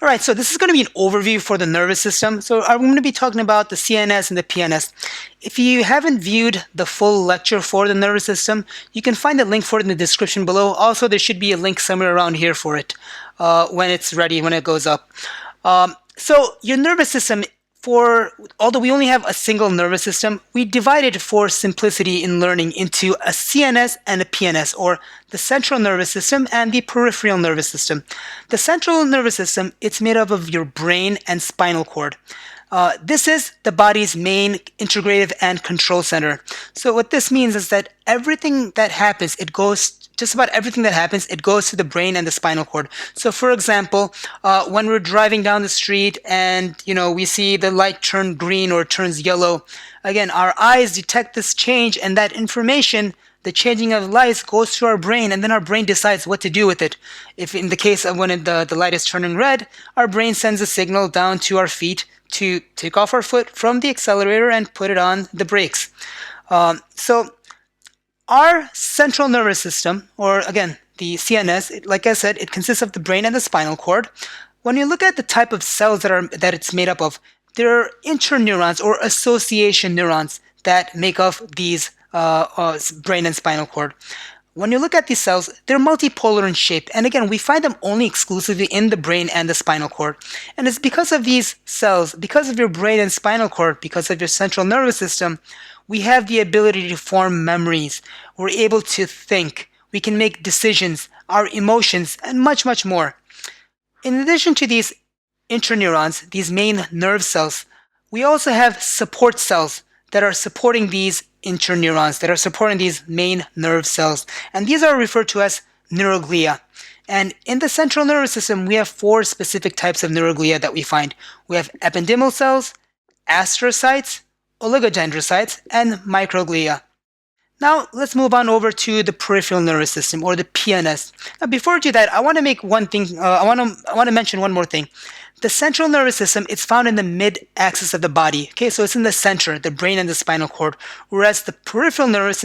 All right, so this is going to be an overview for the nervous system. So I'm going to be talking about the CNS and the PNS. If you haven't viewed the full lecture for the nervous system, you can find the link for it in the description below. Also, there should be a link somewhere around here for it when it's ready, when it goes up. So your nervous system, although we only have a single nervous system, we divide it for simplicity in learning into a CNS and a PNS, or the central nervous system and the peripheral nervous system. The central nervous system, it's made up of your brain and spinal cord. This is the body's main integrative and control center. So what this means is that everything that happens, just about everything that happens, it goes to the brain and the spinal cord. So for example, when we're driving down the street and, we see the light turn green or turns yellow, again, our eyes detect this change, and that information, the changing of lights, goes to our brain, and then our brain decides what to do with it. If in the case of when the light is turning red, our brain sends a signal down to our feet to take off our foot from the accelerator and put it on the brakes. So our central nervous system, or again, the CNS, like I said, it consists of the brain and the spinal cord. When you look at the type of cells that it's made up of, there are interneurons or association neurons that make up these brain and spinal cord. When you look at these cells, they're multipolar in shape, and again, we find them only exclusively in the brain and the spinal cord. And it's because of these cells, because of your brain and spinal cord, because of your central nervous system, we have the ability to form memories. We're able to think. We can make decisions, our emotions, and much, much more. In addition to these interneurons, these main nerve cells, we also have support cells that are supporting these interneurons, that are supporting these main nerve cells. And these are referred to as neuroglia. And in the central nervous system, we have 4 specific types of neuroglia that we find. We have ependymal cells, astrocytes, oligodendrocytes, and microglia. Now, let's move on over to the peripheral nervous system, or the PNS. Now, before I do that, I want to make one thing. I want to mention one more thing. The central nervous system, it's found in the mid-axis of the body. Okay, so it's in the center, the brain and the spinal cord. Whereas the peripheral nervous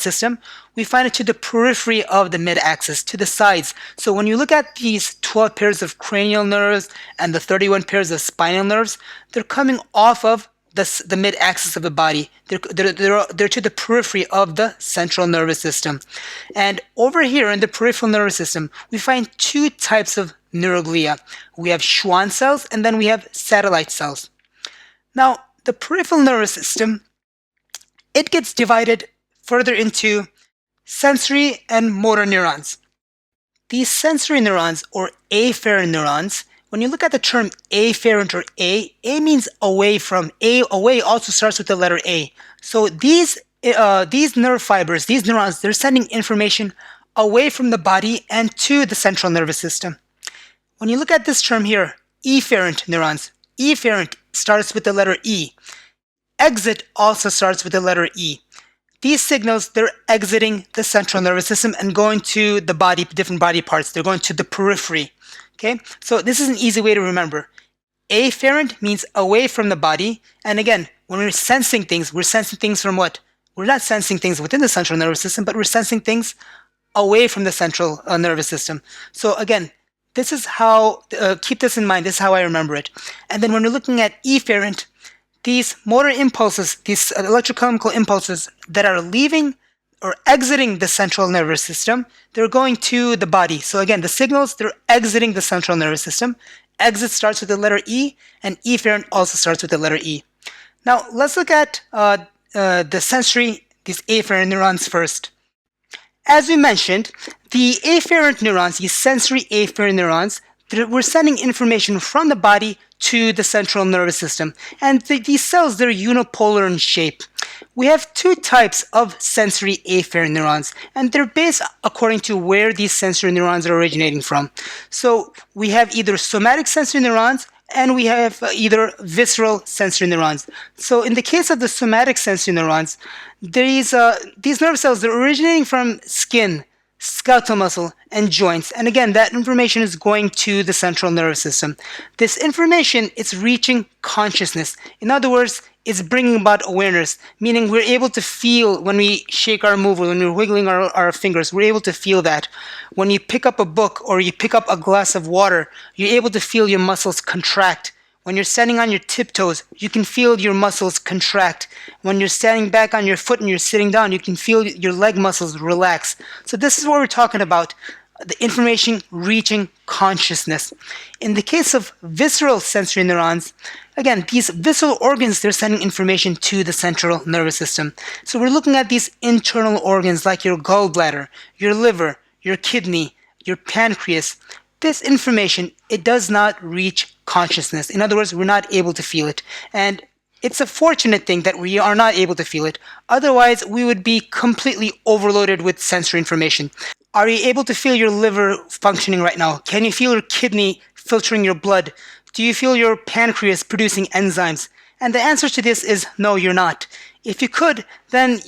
system, we find it to the periphery of the mid-axis, to the sides. So when you look at these 12 pairs of cranial nerves and the 31 pairs of spinal nerves, they're coming off of the mid-axis of the body. They're to the periphery of the central nervous system. And over here in the peripheral nervous system, we find 2 types of neuroglia. We have Schwann cells, and then we have satellite cells. Now, the peripheral nervous system, it gets divided further into sensory and motor neurons. These sensory neurons, or afferent neurons, when you look at the term afferent, or A means away from. Away also starts with the letter A. So these nerve fibers, these neurons, they're sending information away from the body and to the central nervous system. When you look at this term here, efferent neurons, efferent starts with the letter E. Exit also starts with the letter E. These signals, they're exiting the central nervous system and going to the body, different body parts. They're going to the periphery. Okay, so this is an easy way to remember. Afferent means away from the body. And again, when we're sensing things from what? We're not sensing things within the central nervous system, but we're sensing things away from the central nervous system. So again, this is how, keep this in mind, this is how I remember it. And then when we're looking at efferent, these motor impulses, these electrochemical impulses that are leaving or exiting the central nervous system, they're going to the body. So again, the signals, they're exiting the central nervous system. Exit starts with the letter E, and efferent also starts with the letter E. Now, let's look at the sensory, these afferent neurons first. As we mentioned, the afferent neurons, these sensory afferent neurons, we're sending information from the body to the central nervous system. And these cells, they're unipolar in shape. We have 2 types of sensory afferent neurons, and they're based according to where these sensory neurons are originating from. So we have either somatic sensory neurons, and we have either visceral sensory neurons. So in the case of the somatic sensory neurons, these nerve cells, they're originating from skin skeletal muscle, and joints. And again, that information is going to the central nervous system. This information is reaching consciousness. In other words, it's bringing about awareness, meaning we're able to feel when we shake our move, when we're wiggling our fingers, we're able to feel that. When you pick up a book or you pick up a glass of water, you're able to feel your muscles contract. When you're standing on your tiptoes, you can feel your muscles contract. When you're standing back on your foot and you're sitting down, you can feel your leg muscles relax. So this is what we're talking about, the information reaching consciousness. In the case of visceral sensory neurons, again, these visceral organs, they're sending information to the central nervous system. So we're looking at these internal organs like your gallbladder, your liver, your kidney, your pancreas. This information, it does not reach consciousness. In other words, we're not able to feel it. And it's a fortunate thing that we are not able to feel it. Otherwise, we would be completely overloaded with sensory information. Are you able to feel your liver functioning right now? Can you feel your kidney filtering your blood? Do you feel your pancreas producing enzymes? And the answer to this is no, you're not. If you could, then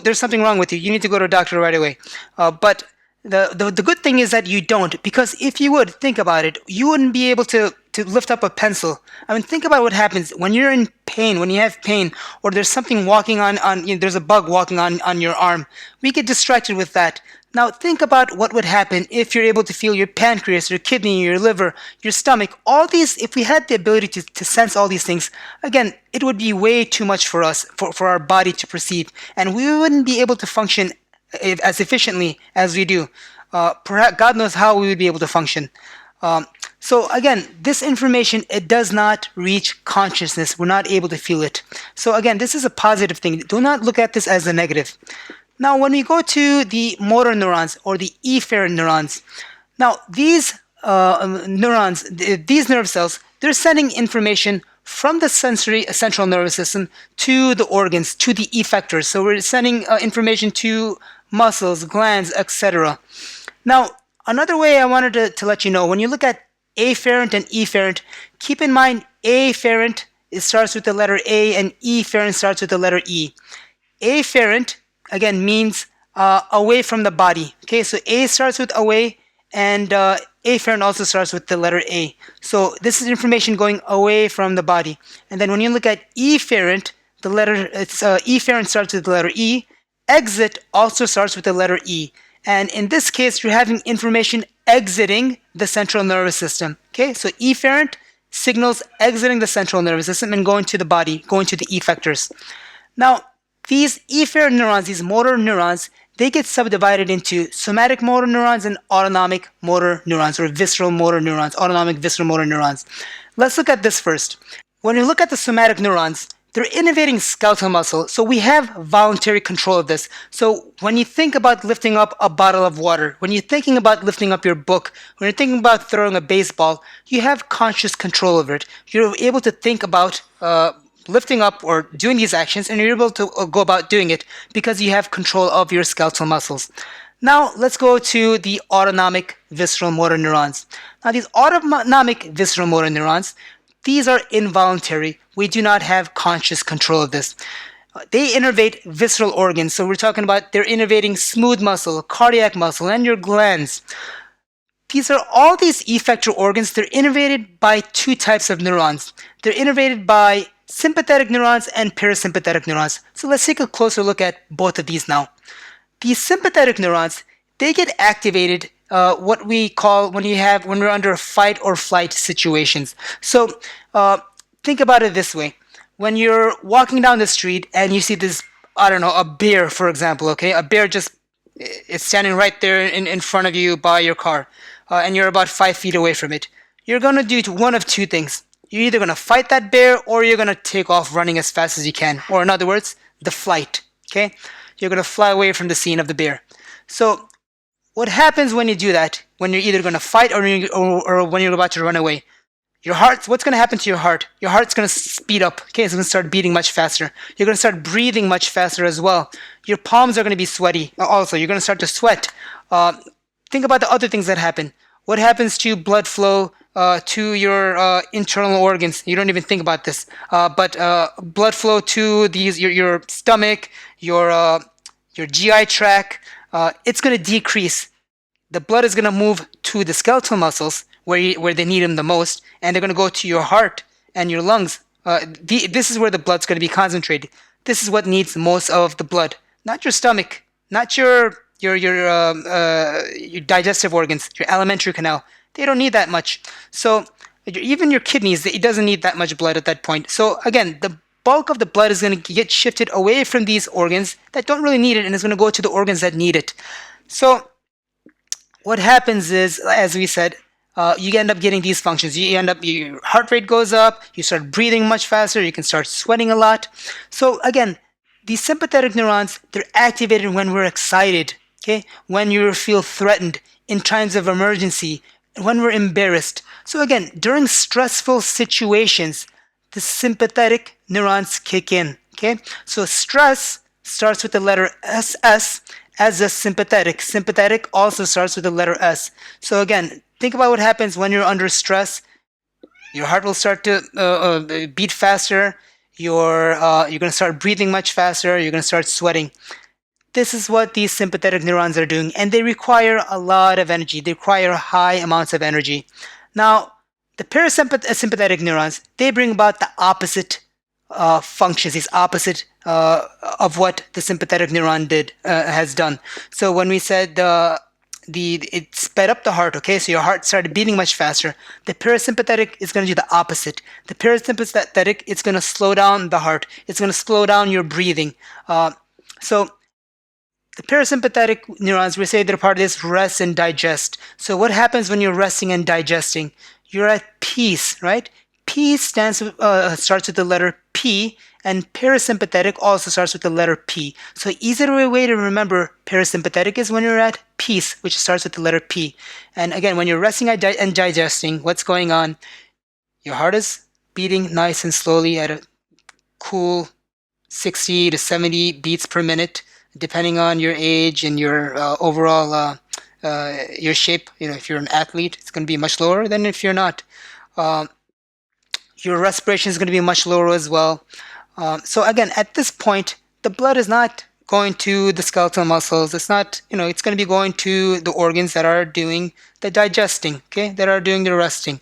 there's something wrong with you. You need to go to a doctor right away. But the good thing is that you don't, because if you would, think about it, you wouldn't be able to lift up a pencil. I mean, think about what happens when you're in pain, when you have pain, or there's something walking there's a bug walking on your arm. We get distracted with that. Now think about what would happen if you're able to feel your pancreas, your kidney, your liver, your stomach, all these. If we had the ability to sense all these things, again, it would be way too much for us, for our body to perceive, and we wouldn't be able to function as efficiently as we do. Perhaps God knows how we would be able to function. So again, this information, it does not reach consciousness. We're not able to feel it. So again, this is a positive thing. Do not look at this as a negative. Now, when we go to the motor neurons or the efferent neurons, now these neurons, these nerve cells, they're sending information from the central nervous system to the organs, to the effectors. So we're sending information to muscles, glands, etc. Now, another way I wanted to let you know, when you look at afferent and efferent, keep in mind afferent, it starts with the letter A, and efferent starts with the letter E. Afferent, again, means away from the body. Okay, so A starts with away, and afferent also starts with the letter A. So this is information going away from the body. And then when you look at efferent, efferent starts with the letter E. Exit also starts with the letter E. And in this case, you're having information exiting the central nervous system. Okay, so efferent signals exiting the central nervous system and going to the body, going to the effectors. Now, these efferent neurons, these motor neurons, they get subdivided into somatic motor neurons and autonomic motor neurons, or visceral motor neurons, autonomic visceral motor neurons. Let's look at this first. When you look at the somatic neurons, they're innervating skeletal muscle, so we have voluntary control of this. So when you think about lifting up a bottle of water, when you're thinking about lifting up your book, when you're thinking about throwing a baseball, you have conscious control over it. You're able to think about lifting up or doing these actions, and you're able to go about doing it because you have control of your skeletal muscles. Now let's go to the autonomic visceral motor neurons. Now these autonomic visceral motor neurons, these are involuntary. We do not have conscious control of this. They innervate visceral organs. So we're talking about they're innervating smooth muscle, cardiac muscle, and your glands. All these effector organs, they're innervated by two types of neurons. They're innervated by sympathetic neurons and parasympathetic neurons. So let's take a closer look at both of these now. These sympathetic neurons, they get activated what we call when we're under fight or flight situations. So think about it this way. When you're walking down the street and you see this, I don't know, a bear, for example, okay? A bear just is standing right there in front of you by your car, and you're about 5 feet away from it. You're going to do one of two things. You're either going to fight that bear or you're going to take off running as fast as you can. Or in other words, the flight, okay? You're going to fly away from the scene of the bear. So what happens when you do that? When you're either going to fight or when you're about to run away? Your heart, what's going to happen to your heart? Your heart's going to speed up. Okay, it's going to start beating much faster. You're going to start breathing much faster as well. Your palms are going to be sweaty. Also, you're going to start to sweat. Think about the other things that happen. What happens to blood flow to your internal organs? You don't even think about this. But blood flow to your stomach, your GI tract, it's going to decrease. the blood is going to move to the skeletal muscles where they need them the most, and they're going to go to your heart and your lungs. This is where the blood's going to be concentrated. This is what needs most of the blood, not your stomach, not your digestive organs, your alimentary canal. They don't need that much. So even your kidneys, it doesn't need that much blood at that point. So again, the bulk of the blood is going to get shifted away from these organs that don't really need it, and is going to go to the organs that need it. So what happens is, as we said, you end up getting these functions. Your heart rate goes up, you start breathing much faster, you can start sweating a lot. So again, these sympathetic neurons, they're activated when we're excited, okay? When you feel threatened, in times of emergency, when we're embarrassed. So again, during stressful situations, the sympathetic neurons kick in, okay? So stress starts with the letter SS, as a sympathetic. Sympathetic also starts with the letter S. So again, think about what happens when you're under stress. Your heart will start to beat faster. You're going to start breathing much faster. You're going to start sweating. This is what these sympathetic neurons are doing, and they require a lot of energy. They require high amounts of energy. Now, the parasympathetic neurons, they bring about the opposite functions, these opposite of what the sympathetic neuron has done. So when we said it sped up the heart, okay, so your heart started beating much faster. The parasympathetic is going to do the opposite. The parasympathetic, it's going to slow down the heart. It's going to slow down your breathing. So the parasympathetic neurons, we say they're part of this rest and digest. So what happens when you're resting and digesting? You're at peace, right? Peace starts with the letter P, and parasympathetic also starts with the letter P. So easier way to remember parasympathetic is when you're at peace, which starts with the letter P. And again, when you're resting and digesting, what's going on? Your heart is beating nice and slowly at a cool 60 to 70 beats per minute, depending on your age and your overall your shape. You know, if you're an athlete, it's going to be much lower than if you're not. Your respiration is going to be much lower as well. So again, at this point, the blood is not going to the skeletal muscles. It's not, it's going to be going to the organs that are doing the digesting, okay, that are doing the resting.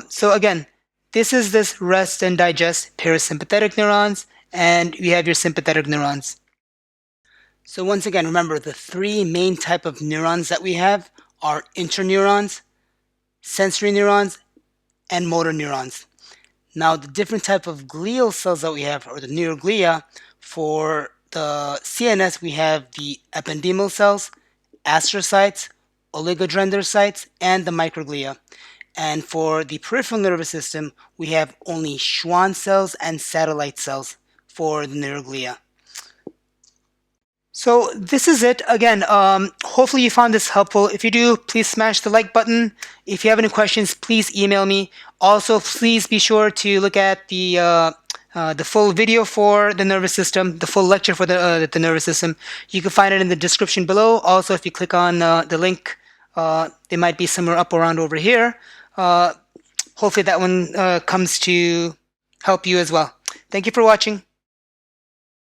So again, this is this rest and digest parasympathetic neurons, and we have your sympathetic neurons. So once again, remember the three main type of neurons that we have are interneurons, sensory neurons, and motor neurons. Now, the different type of glial cells that we have, or the neuroglia, for the CNS, we have the Ependymal cells, astrocytes, oligodendrocytes, and the microglia. And for the peripheral nervous system, we have only Schwann cells and satellite cells for the neuroglia. So this is it. Again, hopefully you found this helpful. If you do, please smash the like button. If you have any questions, please email me. Also, please be sure to look at the full video for the nervous system, the full lecture for the nervous system. You can find it in the description below. Also, if you click on the link, they might be somewhere up around over here. Hopefully that one comes to help you as well. Thank you for watching.